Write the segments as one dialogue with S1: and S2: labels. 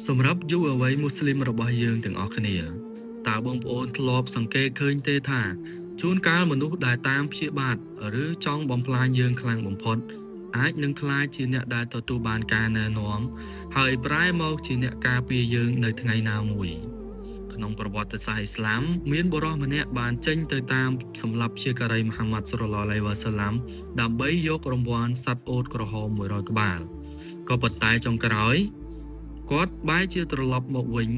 S1: សម្រាប់យុវវ័យមូស្លីមរបស់យើងទាំងអស់គ្នាតើបងប្អូនធ្លាប់សង្កេតឃើញទេថាជួនកាលមនុស្សដែលតាមព្យាបាទឬចង់បំផ្លាញយើងខ្លាំងបំផុតអាចនឹងក្លាយជាអ្នកដែលទទួលបានការណែនាំហើយប្រែមកជាអ្នកការពារយើងនៅថ្ងៃណាមួយក្នុងប្រវត្តិសាស្ត្រអ៊ីស្លាមមានបុរសម្នាក់បានចេញទៅតាមសម្លាប់ព្យាការីមហាម៉ាត់សល្លឡោះអាឡៃវ៉ាសាឡាំដើម្បីយករង្វាន់សត្វអូតក្រហម100ក្បាលក៏ប៉ុន្តែចុងក្រោយគាត់បែរជាត្រឡប់មកវិញ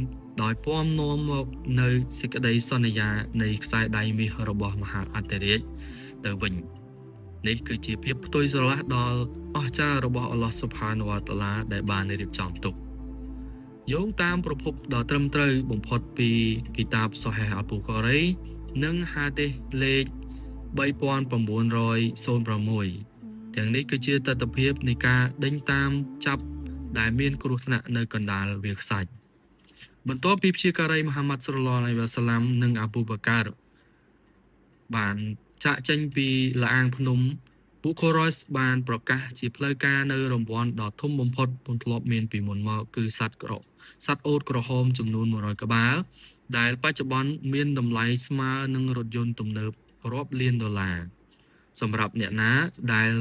S1: ដោយពំនាំមកនៅសេចក្តីសន្យានៃខ្សែដៃមាសរបស់មហាអធិរាជទៅវិញនេះគឺជាភាពផ្ទុយស្រឡះដល់អស្ចារ្យរបស់អល់ឡោះស៊ុបហានវ៉ាតាឡាដែលបានរៀបចំទុកយោងតាមប្រភពដ៏ត្រឹមត្រូវបំផុតពីគីតាបសូហេះអាប៊ូកូរ៉េនិងហាឌីសលេខ3906ទាំងនេះគឺជាទស្សនវិជ្ជានៃការដេញតាមចាប់ដែលមានគ្រោះថ្នាក់នៅកណ្ដាលវាលខ្សាច់បន្ទាប់ពីព្យាការីមហាម៉ាត់សល្លឡោះអាឡៃវ៉ាសាឡាំនិងអាប៊ូបការបានចាក់ចេញពីលាអាងភ្នំប៊ូខូរ៉ុយបានប្រកាសជាផ្លូវការនៅរង្វាន់ដ៏ធំបំផុតពុនធ្លាប់មានពីមុនមកគឺសត្វអូតក្រហមចំនួន100ក្បាលដែលបច្ចុប្បន្នមានតម្លៃស្មើនឹងរថយន្តទំនើបរាប់លានដុល្លារសម្រាប់អ្នកណាដែល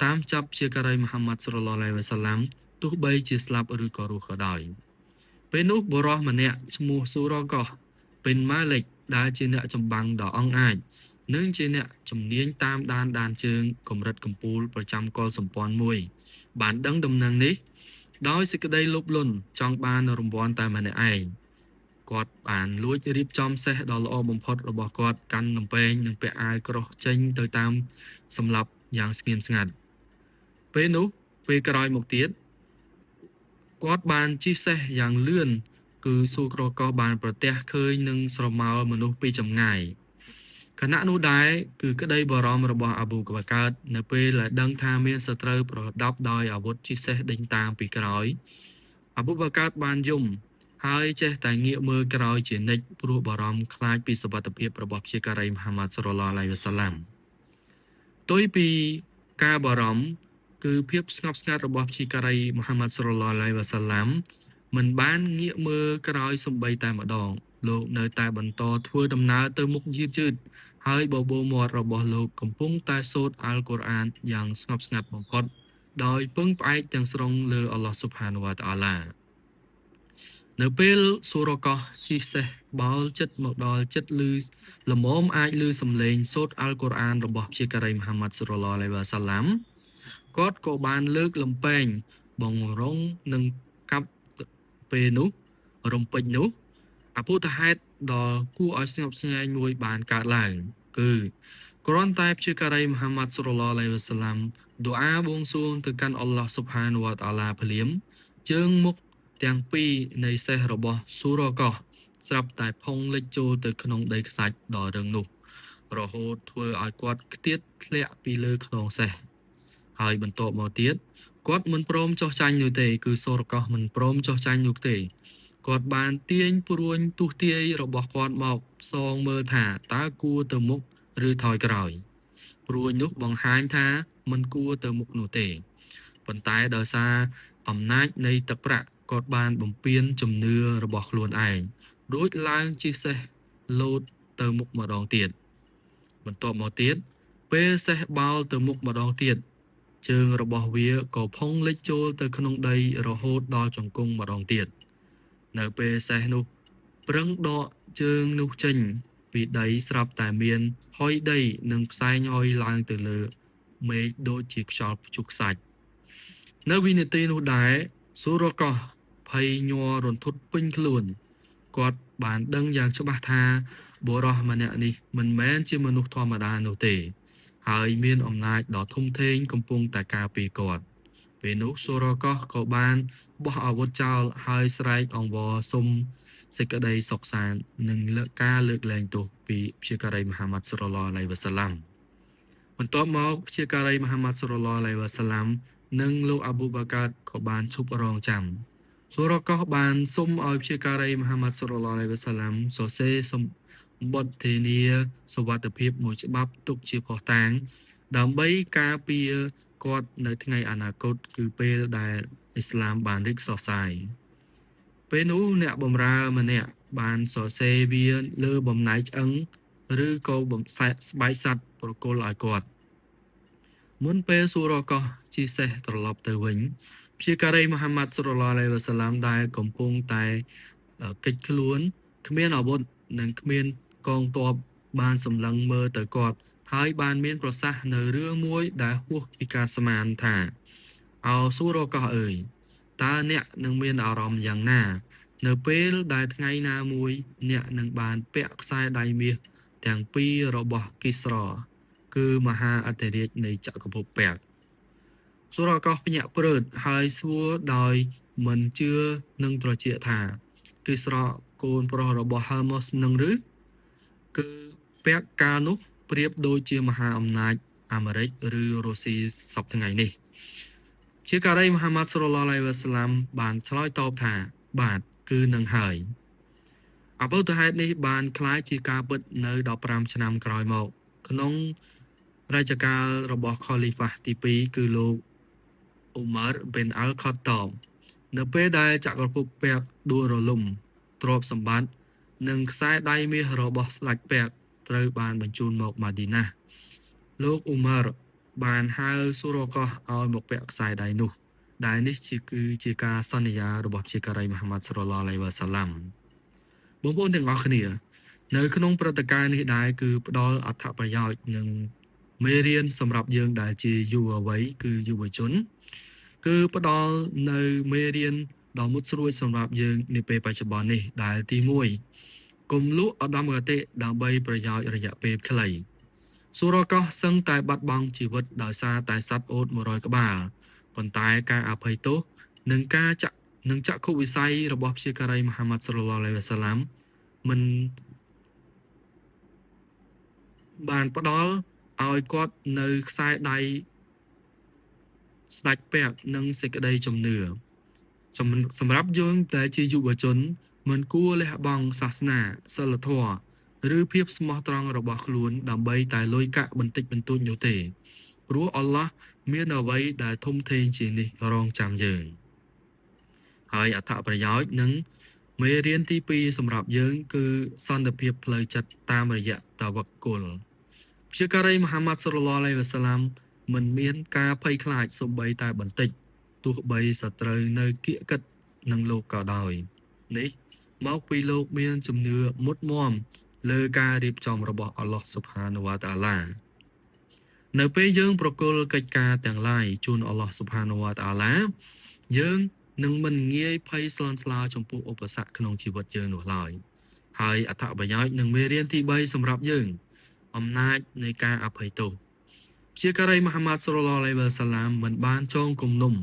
S1: តាមចាប់ព្យាការីមហាម៉ាត់សល្លឡោះអាឡៃវ៉ាសាឡាំទោះបីជាស្លាប់ឬក៏រស់ក៏ដោយពេលនោះបុរសម្នាក់ឈ្មោះស៊ូរ៉ាកោះប៊ីនម៉ាលិកដែលជាអ្នកចម្បាំងដ៏អង់អាចនិងជាអ្នកជំនាញតាមដានជើងកម្រិតកំពូលប្រចាំកុលសម្ព័ន្ធមួយបានដឹងដំណឹងនេះដោយសេចក្តីលោភលន់ចង់បានរង្វាន់តែម្នាក់ឯងគាត់បានលួចរៀបចំសេះដ៏ល្អបំផុតរបស់គាត់កាន់លំពែងនិងពាក់អាវក្រោះចេញទៅតាមសម្លាប់យ៉ាងស្ងៀមស្ងាត់ពេលក្រោយមកទៀតគាត់បានជិះសេះយ៉ាងលឿនគឺស៊ូក្រកោះបានប្រទះឃើញនឹងស្រមោលមនុស្សពីចម្ងាយខណៈនោះដែរគឺក្តីបារម្ភរបស់អាប៊ូបកើតនៅពេលដែលដឹងថាមានសត្រូវប្រដាប់ដោយអាវុធជិះសេះដេញតាមពីក្រោយអាប៊ូបកើតបានយំហើយចេះតែងាកមើលក្រោយជានិច្ចព្រោះបារម្ភខ្លាចពីសុវត្ថិភាពរបស់ព្យាការីមហាម៉ាត់សល្លឡោះអាឡៃវ៉ាសាឡាំផ្ទុយពីការបារម្ភគឺភាពស្ងប់ស្ងាត់របស់ព្យាការីមហាម៉ាត់សល្លឡោះអាឡៃវ៉ាសាឡាំមិនបានងាកមើលក្រោយសូម្បីតែម្ដងលោកនៅតែបន្តធ្វើដំណើរទៅមុខយឺតហើយបបោមាត់របស់លោកកំពុងតែសូត្រអាល់កុរអានយ៉ាងស្ងប់ស្ងាត់បំផុតដោយពឹងផ្អែកទាំងស្រុងលើអល់ឡោះស៊ុបហានវ៉ាតាអាឡានៅពេលស៊ូរ៉ាកោះជិះសេះបោលចិត្តមកដល់ចិត្តល្មមអាចឮសំឡេងសូត្រអាល់កុរអានរបស់ព្យាការីមហាម៉ាត់សល្លឡោះអាឡៃវ៉ាសាឡាំគាត់ក៏បានលើកលំពែងបងរងនឹងកាប់ពេលនោះរំពេចនោះអពុធហេតុដ៏គួរឲ្យស្ញប់ស្ញែងមួយបានកើតឡើងគឺគ្រាន់តែព្យាការីមហាម៉ាត់សល្លឡោះអាឡៃវ៉ាសាឡាំឌូអាបួងសួងទៅកាន់អល់ឡោះស៊ុបហានវ៉ាតាអាឡាភ្លាមជើងមុខទាំងពីរនៃសេះរបស់ស៊ូរ៉ាកោះស្រាប់តែផុងលិចចូលទៅក្នុងដីខ្សាច់ដ៏រឹងនោះរហូតធ្វើឲ្យគាត់ខ្ទាតធ្លាក់ពីលើខ្នងសេះហើយបន្ទាប់មកទៀតគាត់មិនព្រមចុះចាញ់នោះទេគឺសូរ៉ាកោះមិនព្រមចុះចាញ់នោះទេគាត់បានទាញព្រួញទុះទាយរបស់គាត់មកផ្សងមើលថាតើគួរទៅមុខឬថយក្រោយព្រួញនោះបង្ហាញថាមិនគួរទៅមុខនោះទេប៉ុន្តែដោយសារអំណាចនៃទឹកប្រាក់គាត់បានបំពេញជំនឿរបស់ខ្លួនឯងរួចឡើងជិះសេះលោតទៅមុខម្ដងទៀតបន្ទាប់មកទៀតពេលសេះបោលទៅមុខម្ដងទៀតជើងរបស់វាក៏ផុងលិចចូលទៅក្នុងដីរហូតដល់ជង្គង់ម្ដងទៀតនៅពេលសេះនោះប្រឹងដកជើងនោះចេញពីដីស្រាប់តែមានហុយដីនិងផ្សែងហុយឡើងទៅលើមេឃដូចជាខ្យល់ព្យុះខ្សាច់នៅវិនាទីនោះដែរស៊ូរ៉ាកោះភ័យញ័ររន្ធត់ពេញខ្លួនគាត់បានដឹងយ៉ាងច្បាស់ថាបុរសម្នាក់នេះមិនមែនជាមនុស្សធម្មតានោះទេហើយមានអំណាចដ៏ធំធេងកំពុងតែការពារគាត់ពេលនោះស៊ូរ៉ាកោះក៏បានបោះអាវុធចោលហើយស្រែកអង្វរសុំសេចក្តីសុខសាន្តនិងការលើកលែងទោសពីព្យាការីមហាម៉ាត់សល្លឡោះអាឡៃវ៉ាសាឡាំបន្ទាប់មកព្យាការីមហាម៉ាត់សល្លឡោះអាឡៃវ៉ាសាឡាំនិងលោកអាប៊ូបកាក៏បានឈប់រងចាំស៊ូរ៉ាកោះបានសុំឲ្យព្យាការីមហាម៉ាត់សល្លឡោះអាឡៃវ៉ាសាឡាំសរសេរសម្បត្តិធានាសុវត្ថិភាពមួយច្បាប់ទុកជាភស្តុតាងដើម្បីការពារគាត់នៅថ្ងៃអនាគតគឺពេលដែលអ៊ីស្លាមបានរីកសុសសាយ ពេលនោះអ្នកបម្រើម្នាក់បានសរសេរវាលើបំណែកឆ្អឹងឬក៏បំសែស្បែកសត្វប្រគល់ឲ្យគាត់មុនពេលសួរកោះជិះសេះត្រឡប់ទៅវិញព្យាការីមហាម៉ាត់សុលឡាឡៃវ៉ាសាឡាមដែលកំពុងតែកិច្ចខ្លួនគ្មានអាវុធនិងគ្មានកងទ័ពបានសម្លឹងមើលទៅគាត់ហើយបានមានប្រសាសន៍នៅរឿងមួយដែលហួសពីការស្មានថាអោសួរកោះអើយតើអ្នកនឹងមានអារម្មណ៍យ៉ាងណានៅពេលដែលថ្ងៃណាមួយអ្នកនឹងបានពាក់ខ្សែដៃមាសទាំងពីររបស់គីស្រគឺមហាអធិរាជនៃចក្រភពពេកសូរកោះភ្ញាក់ព្រឺតហើយសួរដោយមិនជឿនឹងត្រជាក់ថាគីស្រកូនប្រុសរបស់ហឺម៉ូសនឹងឬគឺពាក់កាលនោះប្រៀបដូចជាមហាអំណាចអាមេរិកឬរុស្ស៊ីសពថ្ងៃនេះជាការីមហាម៉ាត់សុលឡាឡៃវ៉ាសាឡាមបានឆ្លើយតបថាបាទគឺនឹងហើយអបូតហេតុនេះបានคล้ายជាការពិតនៅ15ឆ្នាំក្រោយមកក្នុងរជ្ជកាលរបស់ខលីហ្វាទី2គឺលោកអ៊ូម៉ារប៊ិនអាល់ខតតបនៅពេលដែលចក្រភពពេកដួលរលំទ្រព្យសម្បត្តិនិងខ្សែដៃមាសរបស់ស្ដេចពេកត្រូវបានបញ្ជូនមកម៉ាឌីណាលោកអ៊ូម៉ារបានហៅសូរកោះឲ្យមកពាក់ខ្សែដៃនោះដែលនេះគឺជាការសន្យារបស់ព្យាការីមហាម៉ាត់សុលឡាឡៃវ៉ាសាឡាំបងប្អូនទាំងអស់គ្នានៅក្នុងព្រឹត្តិការណ៍នេះដែរគឺផ្ដល់អត្ថប្រយោជន៍និងមេរៀនសម្រាប់យើងដែលជាយុវវ័យគឺយុវជនគឺផ្ដល់នៅមេរៀនដ៏មុតស្រួចសម្រាប់យើងនាពេលបច្ចុប្បន្ននេះដែលទី1កុំលក់ឧត្តមគតិដើម្បីប្រយោជន៍រយៈពេលខ្លីសូរកោះសឹងតែបាត់បង់ជីវិតដោយសារតែសត្វអូត100ក្បាលប៉ុន្តែការអភ័យទោសនិងការចក្ខុវិស័យរបស់ព្យាការីមហាម៉ាត់សុលឡាឡៃវ៉ាសាឡាមមិនបានផ្ដល់ឲ្យគាត់នៅខ្សែដៃស្ដេចពេកនិងសេចក្តីជំនឿសម្រាប់យើងដែលជាយុវជនមិនគួរលះបង់សាសនាសិលធម៌ឬភាពស្មោះត្រង់របស់ខ្លួនដើម្បីតែលុយកាក់បន្តិចបន្តួចនោះទេព្រោះអល់ឡោះមានអ្វីដែលធំធេងជាងនេះរងចាំយើងហើយអត្ថប្រយោជន៍និងមេរៀនទី2សម្រាប់យើងគឺសន្តិភាពផ្លូវចិត្តតាមរយៈតាវក្គុលព្យាការីមហាម៉ាត់សុលឡាឡៃវ៉ាសាឡាមមិនមានការភ័យខ្លាចសូម្បីតែបន្តិចទោះបីសត្រូវនៅគៀកកិតនឹងលោកក៏ដោយនេះមកពីលោកមានជំនឿមុតមមលើការរៀបចំរបស់អល់ឡោះស៊ុបហានវ៉ាតាអាឡានៅពេលយើងប្រគល់កិច្ចការទាំងឡាយជូនអល់ឡោះស៊ុបហានវ៉ាតាអាឡាយើងនឹងមិនងាយភ័យស្លន់ស្លោចំពោះឧបសគ្គក្នុងជីវិតយើងនោះឡើយហើយអត្ថប្រយោជន៍និងមេរៀនទី3សម្រាប់យើងអំណាចនៃការអភ័យទោសព្យាការីមហាម៉ាត់សុលឡាឡៃវ៉ាសាឡាមមិនបានចងគំនុំ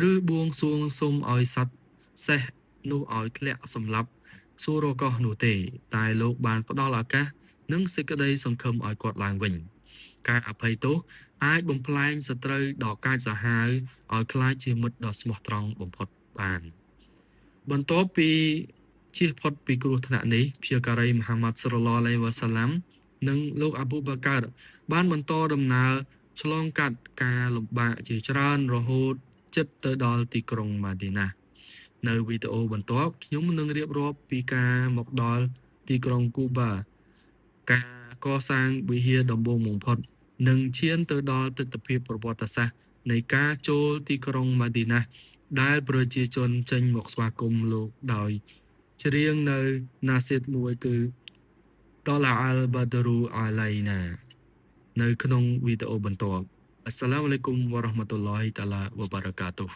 S1: ឬបួងសួងសុំឲ្យសត្វសេះនោះឲ្យធ្លាក់សម្លាប់សូរកោះនោះទេតែលោកបានផ្ដល់ឱកាសនិងសេចក្តីសង្ឃឹមឲ្យគាត់ឡើងវិញការអភ័យទោសអាចបំផ្លែងសត្រូវដ៏កាចសាហាវឲ្យក្លាយជាមិត្តដ៏ស្មោះត្រង់បំផុតបានបន្ទាប់ពីជៀសផុតពីគ្រោះថ្នាក់នេះព្យាការីមហាម៉ាត់សុលឡាឡៃវ៉ាសាឡាំនិងលោកអាប៊ូបាកាបានបន្តដំណើរឆ្លងកាត់ការលំបាកជាច្រើនរហូតជិតទៅដល់ទីក្រុងម៉ាឌីណានៅវីដេអូបន្ទាប់ខ្ញុំនឹងរៀបរាប់ពីការមកដល់ទីក្រុងគូបាការកសាងវិហារដំបូងបំផុតនិងឈានទៅដល់ទិដ្ឋភាពប្រវត្តិសាស្ត្រនៃការចូលទីក្រុងម៉ាឌីណាដែលប្រជាជនចេញមកស្វាគមន៍លោកដោយច្រៀងនៅណាស៊ីតមួយគឺតឡាអលបាដរូអាឡៃណានៅក្នុងវីដេអូបន្ទាប់អស្សឡាមអាឡៃគុំវ៉ារ៉ាហ្មាតុលឡោះតាឡាវ៉ាបារកាតុហ៍